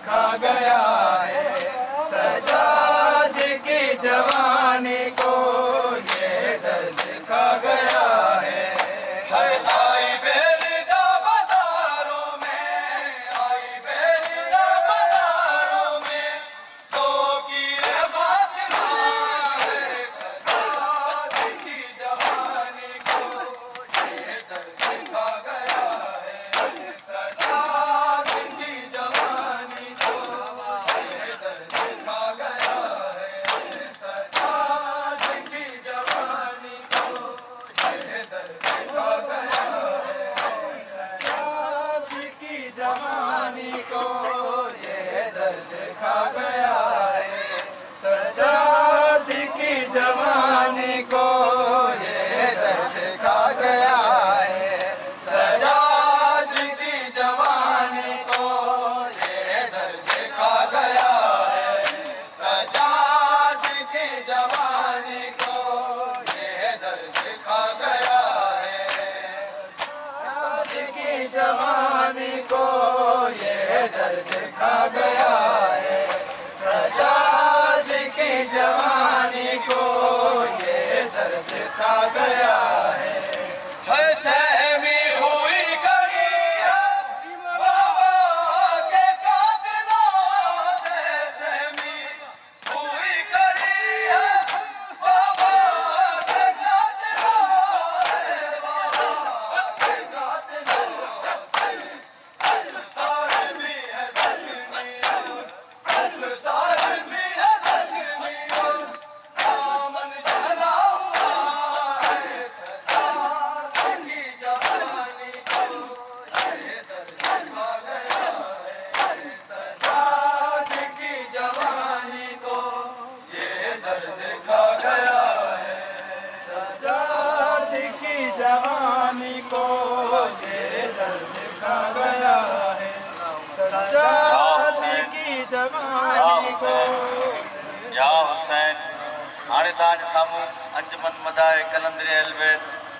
खा गया है। सजाद की जवानी को ये दर्द खा गया है। आई बेरिदा बाजारों में, आई बेरिदा बाजारों में, तो की बात ना है। सजाद की जवानी को ये दर्द खा गया है। सजाद की जवानी को ये दर्द खा गया है। सजाद की जवानी को ये दर्द खा गया है। सजाद की जवानी को ये दर्द खा गया है। सजाद की जवानी को ये दर्द खा गया है। सजाद की जवानी को ये दर्द खा गया है। सजाद की जवानी को ये दर्द खा गया है। सजाद की जवानी को ये दर्द खा गया है। सहमी हुई कड़ी है बाबा के कातिलों से। सहमी हुई कड़ी है बाबा के कातिलों से। बाबा के कातिलों से अल्फार भी है जख्मी और अल्फार भी है जख्मी और दामन जला हुआ है। सजाद की जवानी को ये दर्द खा गया है। सजाद की जवानी को ये दर्द खा गया है। सजाद की जवानी को ये दर्द खा गया है। सजाद की जवानी को या हुसैन हाणे तव्हांजे साम्हूं अंजुमन मदाए कलंदरी अहल बैत